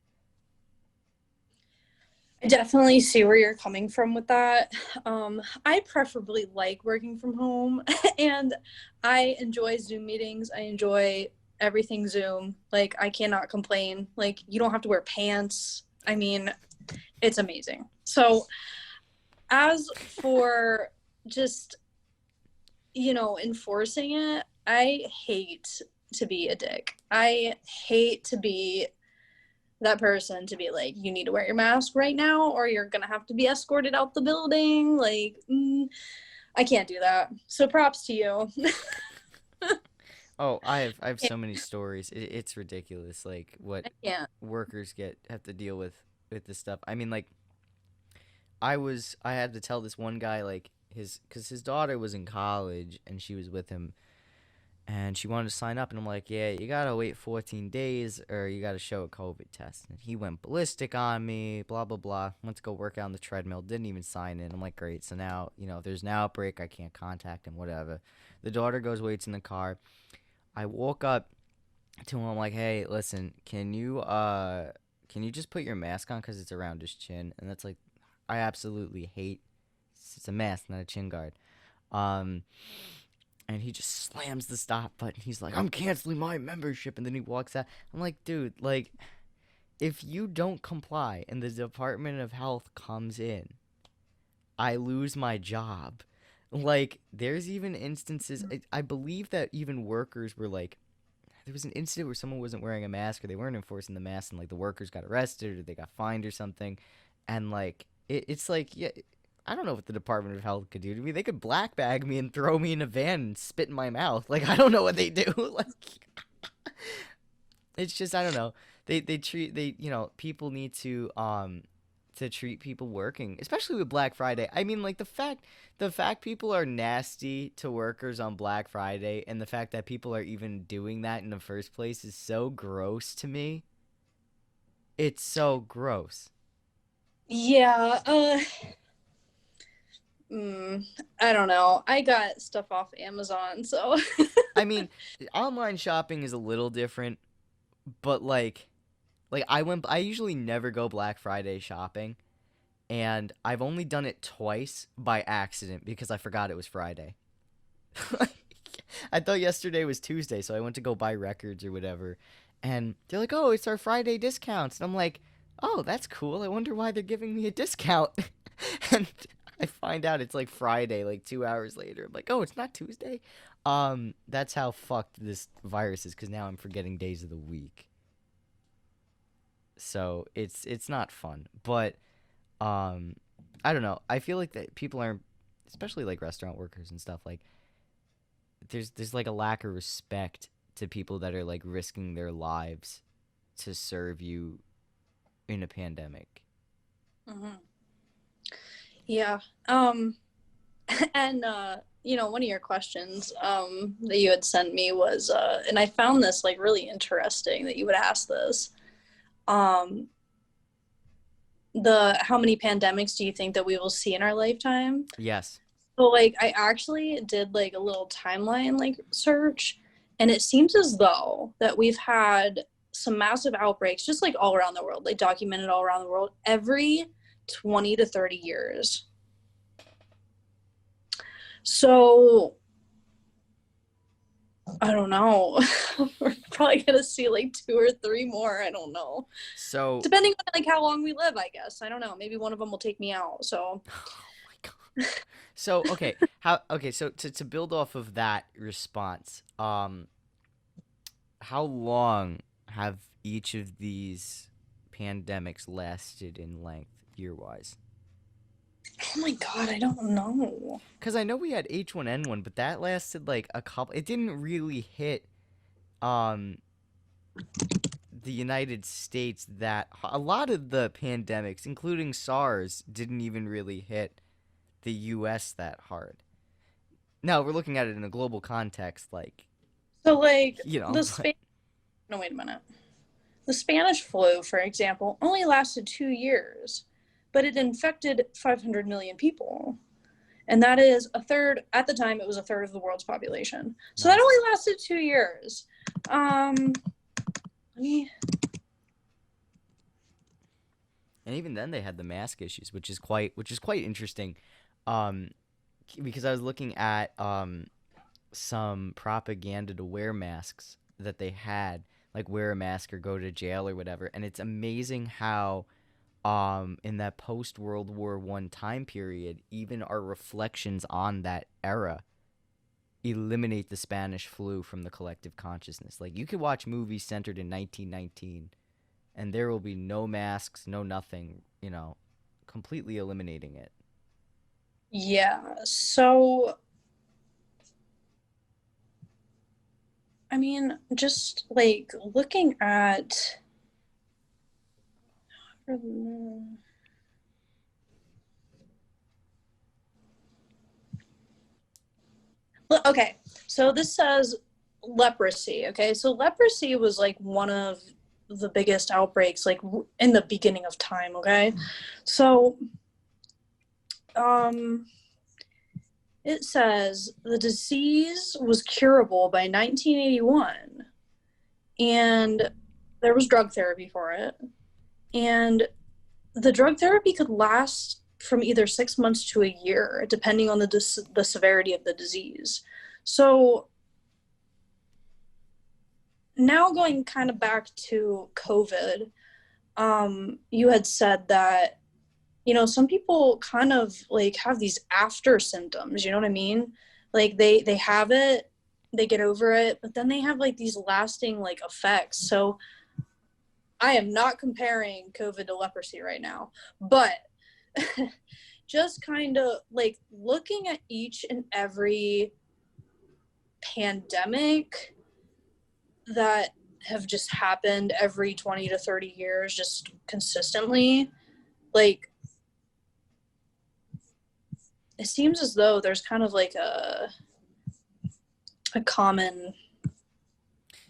I definitely see where you're coming from with that. I preferably like working from home, and I enjoy Zoom meetings. I enjoy everything Zoom. Like, I cannot complain. Like, you don't have to wear pants. I mean, it's amazing. So, as for just, enforcing it, I hate to be a dick. I hate to be that person to be like, you need to wear your mask right now or you're gonna have to be escorted out the building. Like, I can't do that. So props to you. Oh, I have so many stories. It's ridiculous, like what Yeah. workers have to deal with this stuff. I mean, like I had to tell this one guy like because his daughter was in college and she was with him and she wanted to sign up, and I'm like, yeah, you gotta wait 14 days or you gotta show a COVID test. And he went ballistic on me, blah blah blah. Went to go work out on the treadmill, didn't even sign in. I'm like, great. So now if there's an outbreak, I can't contact him, whatever. The daughter goes, waits in the car. I woke up to him. I'm like, hey, listen, can you just put your mask on because it's around his chin? And that's like, I absolutely hate. It's a mask, not a chin guard. Um, and he just slams the stop button. He's like, I'm canceling my membership, and then he walks out. I'm like, dude, like, if you don't comply and the Department of Health comes in, I lose my job. Like, there's even instances, I believe that even workers were like, there was an incident where someone wasn't wearing a mask or they weren't enforcing the mask, and like the workers got arrested or they got fined or something. And like, it's like, yeah, I don't know what the Department of Health could do to me. They could black bag me and throw me in a van and spit in my mouth. Like, I don't know what they do. Like, it's just, I don't know. They treat, people need to to treat people working, especially with Black Friday. I mean, like the fact people are nasty to workers on Black Friday, and the fact that people are even doing that in the first place is so gross to me. It's so gross. Yeah, I don't know. I got stuff off Amazon, so I mean, online shopping is a little different, but like I usually never go Black Friday shopping, and I've only done it twice by accident because I forgot it was Friday. I thought yesterday was Tuesday, so I went to go buy records or whatever. And they're like, "Oh, it's our Friday discounts." And I'm like, "Oh, that's cool. I wonder why they're giving me a discount." And I find out it's like Friday, like 2 hours later. I'm like, "Oh, it's not Tuesday." That's how fucked this virus is because now I'm forgetting days of the week. So it's not fun. But um, I don't know. I feel like that people are, especially like restaurant workers and stuff, like there's like a lack of respect to people that are like risking their lives to serve you in a pandemic. Mhm. Yeah. And one of your questions that you had sent me was and I found this like really interesting that you would ask this. Um the How many pandemics do you think that we will see in our lifetime? Yes. So like I actually did like a little timeline like search, and it seems as though that we've had some massive outbreaks just like all around the world, like documented all around the world every 20 to 30 years. So I don't know. We're probably gonna see like two or three more. I don't know. So, Depending on like how long we live, I guess. I don't know. Maybe one of them will take me out. So oh my god. So okay, so to build off of that response, how long have each of these pandemics lasted in length year wise? oh my god, I don't know. Because I know we had H1N1, but that lasted like a couple. It didn't really hit um the United States that a lot of the pandemics, including SARS, didn't even really hit the U.S. that hard. Now we're looking at it in a global context, like So like you know, but no, wait a minute. The Spanish flu, for example, only lasted 2 years, but it infected 500 million people. And that is a third, at the time, it was a third of the world's population. So that nice. only lasted 2 years. Let me, And even then, they had the mask issues, which is quite interesting, um, because I was looking at some propaganda to wear masks that they had, like wear a mask or go to jail or whatever, and it's amazing how in that post World War I time period, even our reflections on that era eliminate the Spanish flu from the collective consciousness. Like you could watch movies centered in 1919 and there will be no masks, no nothing, completely eliminating it. yeah. So, I mean, just like looking at, okay, so this says leprosy. Okay, so leprosy was like one of the biggest outbreaks, like in the beginning of time. Okay, so um, it says the disease was curable by 1981, and there was drug therapy for it, and the drug therapy could last from either 6 months to a year, depending on the severity of the disease. So now going kind of back to COVID, you had said that some people kind of like have these after symptoms. You know what I mean? Like they have it, they get over it, but then they have like these lasting like effects. So I am not comparing COVID to leprosy right now, but just kind of like looking at each and every pandemic that have just happened every 20 to 30 years just consistently, like it seems as though there's kind of like a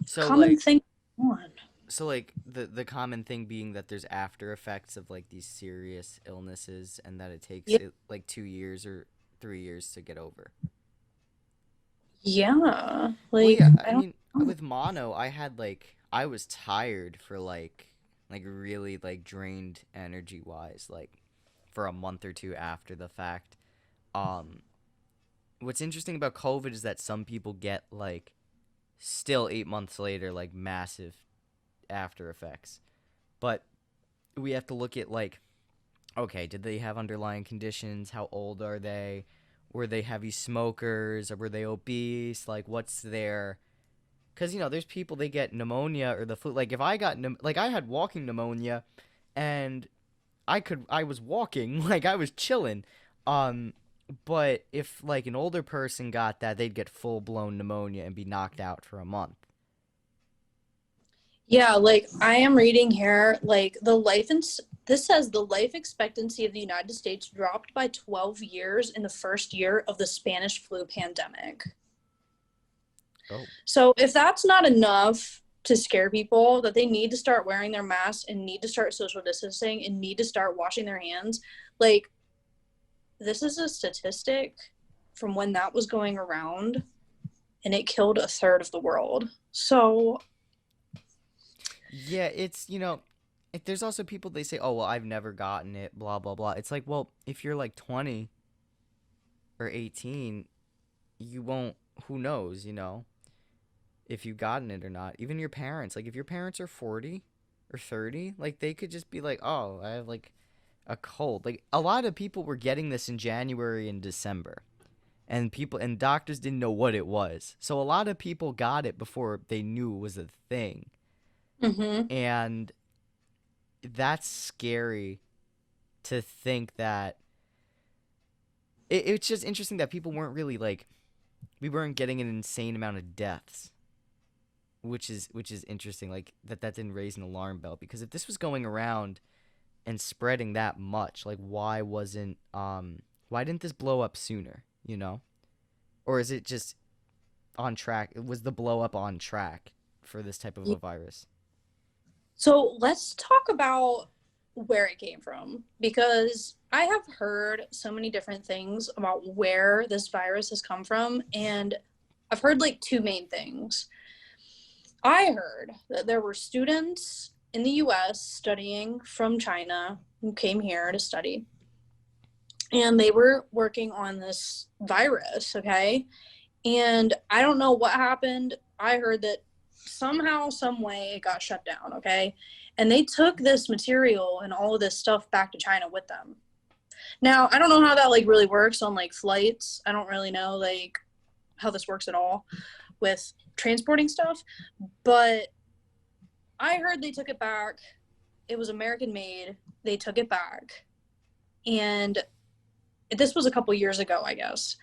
So common like thing on. so like the common thing being that there's after effects of like these serious illnesses and that it takes Yeah. it like 2 years or 3 years to get over. Yeah. Well, Like yeah, I I don't mean, know. with mono, I was tired for like really like drained energy wise, like for a month or two after the fact. Um, what's interesting about COVID is that some people get like still 8 months later like massive after effects, but we have to look at like, okay, did they have underlying conditions? How old are they? Were they heavy smokers or were they obese? Like, what's their because there's people they get pneumonia or the flu. Like if I got like I had walking pneumonia, and I was walking like I was chilling, um, but if like an older person got that, they'd get full blown pneumonia and be knocked out for a month. Yeah, like I am reading here, like this says the life expectancy of the United States dropped by 12 years in the first year of the Spanish flu pandemic. Oh, So if that's not enough to scare people that they need to start wearing their masks and need to start social distancing and need to start washing their hands, like this is a statistic from when that was going around and it killed a third of the world. So yeah, it's there's also people they say, oh well, I've never gotten it, blah blah blah. It's like, well, if you're like 20 or 18, you won't. Who knows? If you've gotten it or not. Even your parents, like if your parents are 40 or 30, like they could just be like, "Oh, I have like a cold." Like a lot of people were getting this in January and December. And people and doctors didn't know what it was. So a lot of people got it before they knew it was a thing. mhm. And that's scary to think that it's just interesting that people weren't really like we weren't getting an insane amount of deaths, which is interesting, like that didn't raise an alarm bell, because if this was going around and spreading that much, like why didn't this blow up sooner? Or is it just on track? Was the blow up on track for this type of a virus? So let's talk about where it came from because I have heard so many different things about where this virus has come from. And I've heard like two main things. I heard that there were students in the US studying from China who came here to study, and they were working on this virus, okay? And I don't know what happened. I heard that somehow, some way, it got shut down, okay? And they took this material and all of this stuff back to China with them. Now, I don't know how that like really works on like flights. I don't really know like how this works at all with transporting stuff, but I heard they took it back. It was American made. They took it back. And this was a couple years ago, I guess.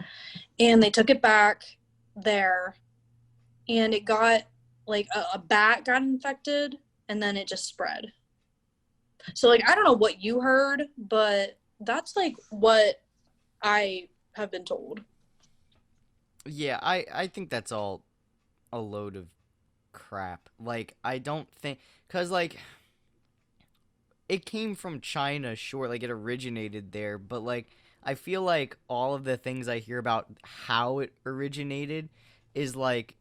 And they took it back there and it got like a bat got infected and then it just spread. So like I don't know what you heard, but that's like what I have been told. Yeah, I think that's all a load of crap. Like I don't think cuz like it came from China, sure, like it originated there, but like I feel like all of the things I hear about how it originated is like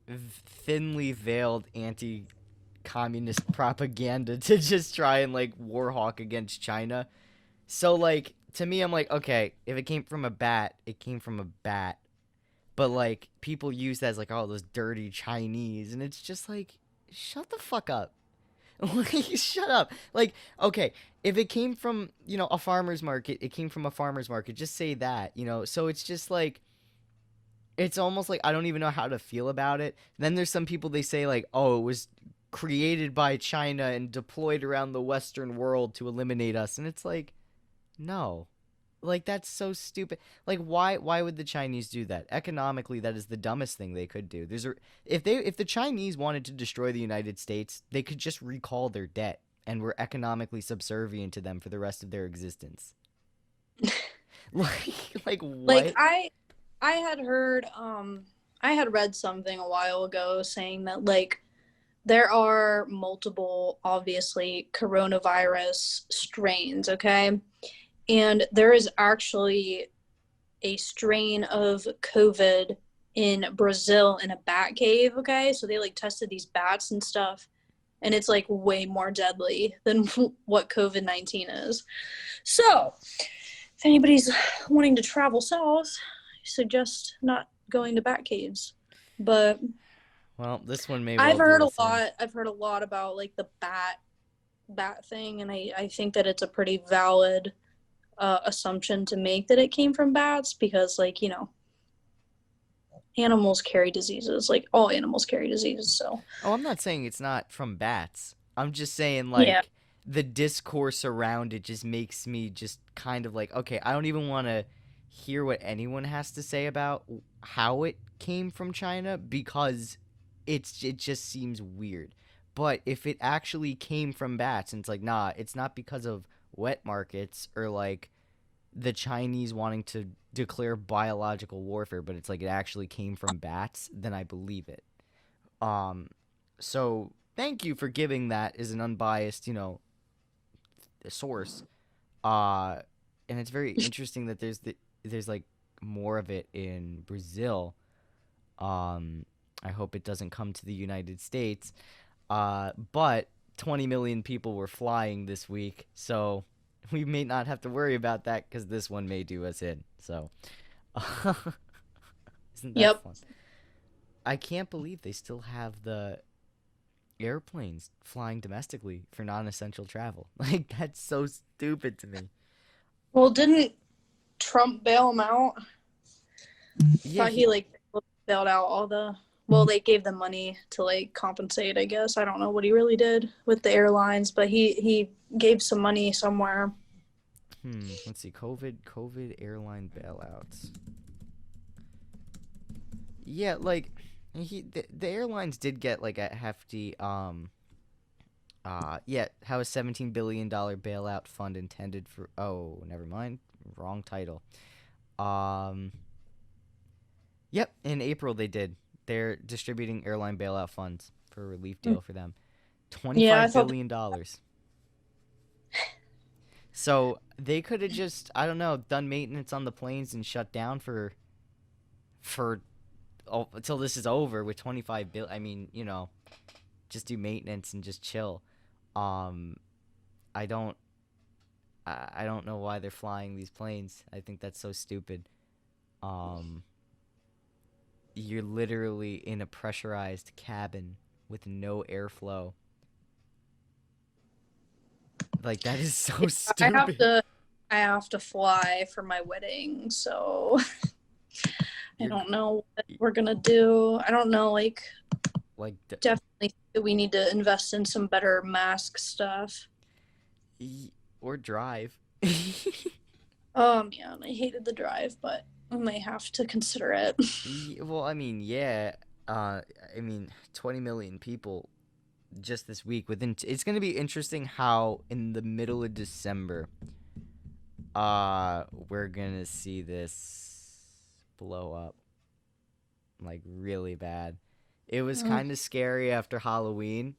thinly veiled anti-communist propaganda to just try and like warhawk against China. So like to me I'm like, okay, if it came from a bat, it came from a bat. But like people use that as like, oh, those dirty Chinese, and it's just like, shut the fuck up. Like, shut up. Like, okay, if it came from, a farmer's market, it came from a farmer's market. Just say that. So it's just like, it's almost like I don't even know how to feel about it. Then there's some people they say, like, oh, it was created by China and deployed around the Western world to eliminate us. And it's like, no. Like, that's so stupid. Like, why would the Chinese do that? Economically, that is the dumbest thing they could do. If the Chinese wanted to destroy the United States, they could just recall their debt. and we're economically subservient to them for the rest of their existence. Like Like what? I had heard I had read something a while ago saying that like there are multiple obviously coronavirus strains, okay? And there is actually a strain of COVID in Brazil in a bat cave, okay? So they like tested these bats and stuff, and it's like way more deadly than what COVID-19 is. So, if anybody's wanting to travel south, I suggest not going to bat caves. But Well, this one may I've well do heard a us in. lot. I've heard a lot about like the bat thing, and I think that it's a pretty valid assumption to make that it came from bats because, like, animals carry diseases. Like all animals carry diseases. So Oh, I'm not saying it's not from bats. I'm just saying yeah, like the discourse around it just makes me just kind of like, okay, I don't even want to hear what anyone has to say about how it came from China because it just seems weird. But if it actually came from bats and it's like, nah, it's not because of wet markets or like the Chinese wanting to declare biological warfare, but it's like it actually came from bats, then I believe it. Um, so thank you for giving that as an unbiased, source. Uh, and it's very interesting that there's like more of it in Brazil. Um, I hope it doesn't come to the United States. But 20 million people were flying this week, so we may not have to worry about that because this one may do us in. So, isn't that yep, fun? I can't believe they still have the airplanes flying domestically for non-essential travel. Like that's so stupid to me. well, didn't Trump bail them out? Yeah, Thought he he like bailed out all the. Well, they gave them money to like compensate. I guess I don't know what he really did with the airlines, but he gave some money somewhere. let's see. COVID airline bailouts. Yeah, like the airlines did get like a hefty yeah, how a $17 billion bailout fund intended for oh, never mind. Wrong title. Um Yep, in April they did. They're distributing airline bailout funds for a relief deal for them. Yeah, I $25 thought. billion. So they could have just, I don't know, done maintenance on the planes and shut down for until this is over with 25 bill. I mean, just do maintenance and just chill. Um, I don't, I don't know why they're flying these planes. I think that's so stupid. Um, you're literally in a pressurized cabin with no airflow. Like that is so I have stupid. to. I have to fly for my wedding, so I You're don't know what we're gonna do. I don't know. Like, like definitely, we need to invest in some better mask stuff. or drive. Oh man, I hated the drive, but I may have to consider it. Well, I mean, yeah. Uh, I mean, 20 million people just this week. It's going to be interesting how in the middle of December, we're gonna see this blow up like really bad. It was Mm. kind of scary after Halloween,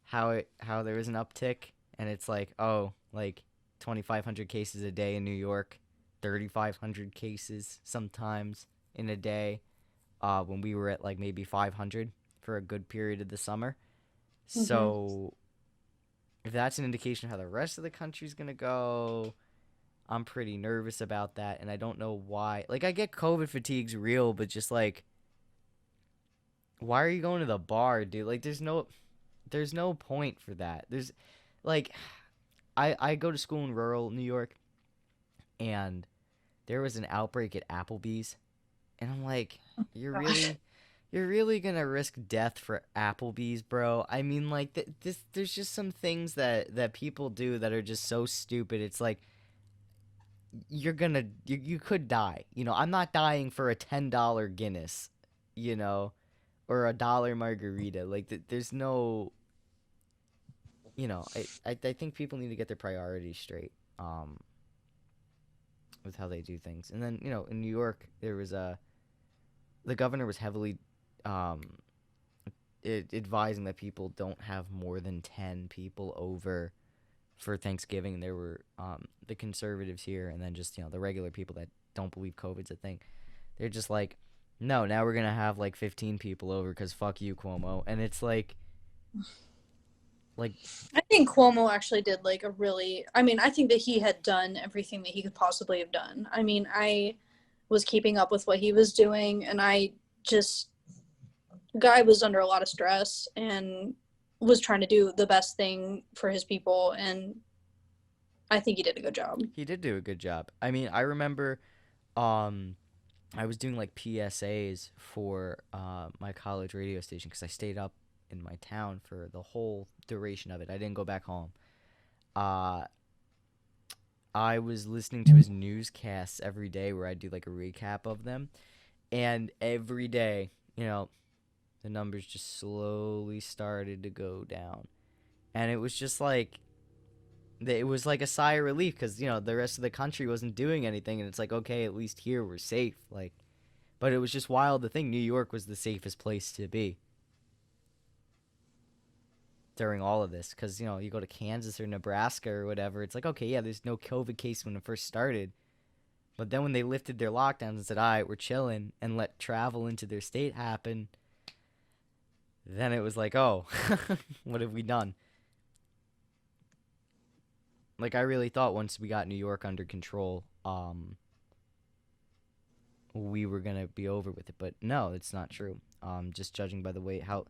how there was an uptick, and it's like, oh, like 2,500 cases a day in New York, 3,500 cases sometimes in a day. When we were at like maybe 500 for a good period of the summer. Mm-hmm. So if that's an indication of how the rest of the country's gonna go, I'm pretty nervous about that, and I don't know why. Like I get COVID fatigue's real, but just like, why are you going to the bar, dude? Like there's no point for that. There's like I go to school in rural New York, and there was an outbreak at Applebee's, and I'm like, you're Gosh. really you're really gonna risk death for Applebee's, bro? I mean, like there's just some things that people do that are just so stupid. It's like you could die. I'm not dying for a $10 Guinness, or a dollar margarita. Like there's no I think people need to get their priorities straight with how they do things. And then, in New York, there was the governor was heavily um, advising that people don't have more than 10 people over for Thanksgiving. There were the conservatives here, and then just the regular people that don't believe COVID's a thing. They're just like, no, now we're gonna have like 15 people over because fuck you, Cuomo. And it's like I think Cuomo actually did like a really, I mean, I think that he had done everything that he could possibly have done. I mean, I was keeping up with what he was doing, and I just, guy was under a lot of stress and was trying to do the best thing for his people, and I think he did a good job. he did do a good job. I mean, I remember um I was doing like PSAs for my college radio station because I stayed up in my town for the whole duration of it. I didn't go back home. Uh, I was listening to his newscasts every day where I do like a recap of them, and every day, the numbers just slowly started to go down, and it was just like it was like a sigh of relief because the rest of the country wasn't doing anything, and it's like, okay, at least here we're safe. Like, but it was just wild to think New York was the safest place to be during all of this because you go to Kansas or Nebraska or whatever, it's like, okay, yeah, there's no COVID case when it first started, but then when they lifted their lockdowns and said, all right, we're chilling, and let travel into their state happen, then it was like, oh, what have we done? Like, I really thought once we got New York under control, we were gonna be over with it, but no, it's not true. Just judging by the way how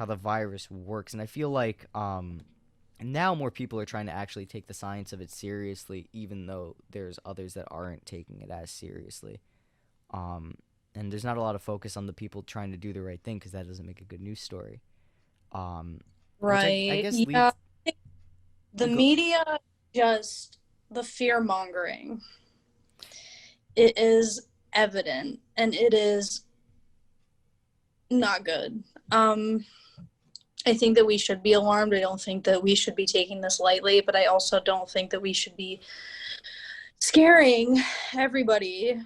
the virus works, and I feel like now more people are trying to actually take the science of it seriously, even though there's others that aren't taking it as seriously. Um, and there's not a lot of focus on the people trying to do the right thing because that doesn't make a good news story. Um, which I Right. guess Yeah. leads The go. media, just the fear mongering, it is evident and it is not good. I think that we should be alarmed. I don't think that we should be taking this lightly, but I also don't think that we should be scaring everybody.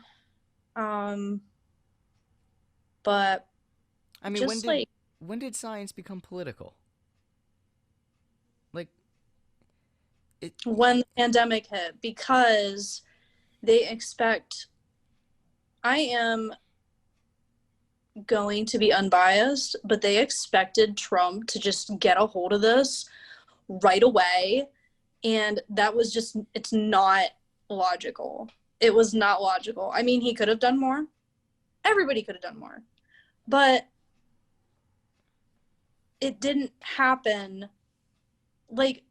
Um, but I mean, just like when did science become political? Like it. when the pandemic hit, because they expect, I am going to be unbiased, but they expected Trump to just get a hold of this right away. And that was just, it's not logical. It was not logical. I mean, he could have done more. Everybody could have done more. But it didn't happen. Like,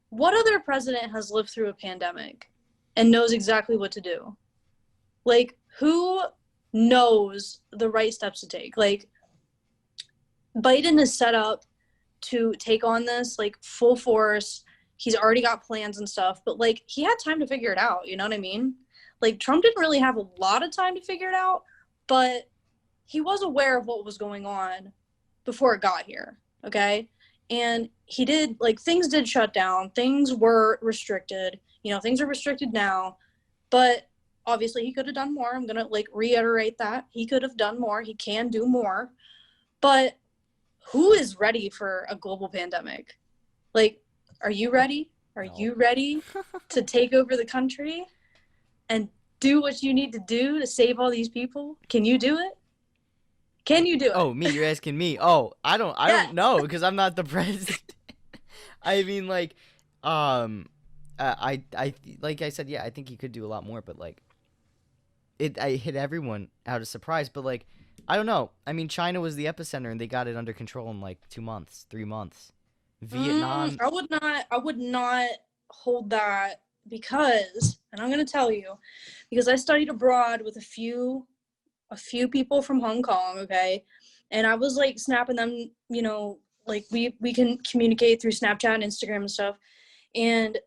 what other president has lived through a pandemic and knows exactly what to do? Like, who knows the right steps to take? Like, Biden is set up to take on this like full force. He's already got plans and stuff, but like he had time to figure it out, you know what I mean? Like Trump didn't really have a lot of time to figure it out, but he was aware of what was going on before it got here, okay? And he did, like, things did shut down, things were restricted, things are restricted now, but obviously he could have done more. I'm gonna like reiterate that he could have done more. He can do more, but who is ready for a global pandemic? Like, are you ready? Are No. you ready to take over the country and do what you need to do to save all these people? Can you do it? Can you do Oh, it? me, you're asking me. Oh, I Yeah. don't know because I'm not the president. I mean, like, um, like I said, yeah, I think he could do a lot more, but like, I hit everyone out of surprise. But like, I don't know. I mean, China was the epicenter, and they got it under control in like 2 months, 3 months. Vietnam. I would not hold that because, and I'm going to tell you, because I studied abroad with a few people from Hong Kong, okay? And I was like snapping them, like we can communicate through Snapchat and Instagram and stuff. And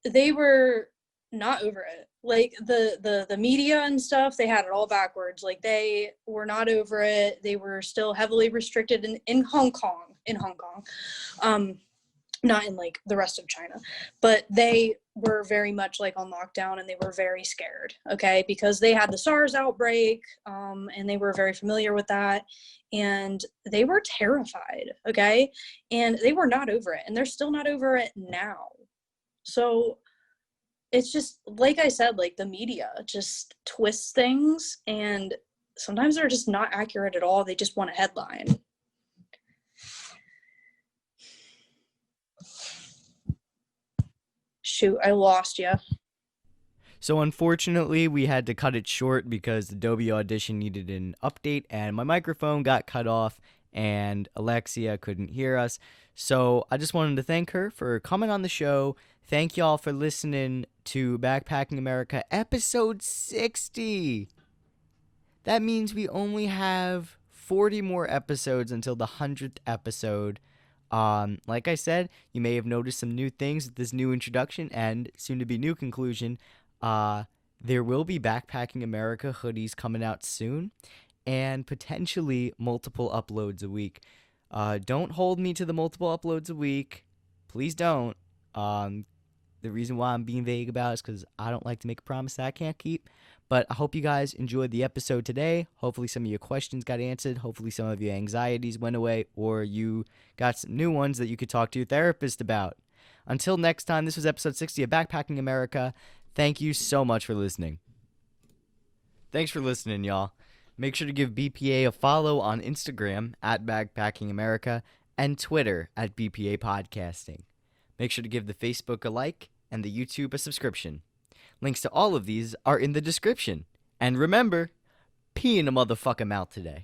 they were not over it. Like the media and stuff, they had it all backwards. Like they were not over it. They were still heavily restricted in Hong Kong. In Hong Kong. not in like the rest of China, but they were very much like on lockdown, and they were very scared, okay, because they had the SARS outbreak, and they were very familiar with that, and they were terrified, okay, and they were not over it, and they're still not over it now. So it's just like I said, like the media just twists things, and sometimes they're just not accurate at all. They just want a headline. Shoot, I lost you. So unfortunately, we had to cut it short because the Adobe Audition needed an update and my microphone got cut off and Alexia couldn't hear us. So I just wanted to thank her for coming on the show. Thank y'all for listening to Backpacking America episode 60. That means we only have 40 more episodes until the 100th episode. Like I said, you may have noticed some new things with this new introduction and soon to be new conclusion. There will be Backpacking America hoodies coming out soon and potentially multiple uploads a week. Don't hold me to the multiple uploads a week. Please don't. The reason why I'm being vague about it is because I don't like to make a promise that I can't keep. But I hope you guys enjoyed the episode today. Hopefully some of your questions got answered. Hopefully some of your anxieties went away, or you got some new ones that you could talk to your therapist about. Until next time, this was episode 60 of Backpacking America. Thank you so much for listening. Thanks for listening, y'all. Make sure to give BPA a follow on Instagram at Backpacking America and Twitter at BPA Podcasting. Make sure to give the Facebook a like and the YouTube a subscription. Links to all of these are in the description. And remember, pee in a motherfucking mouth today.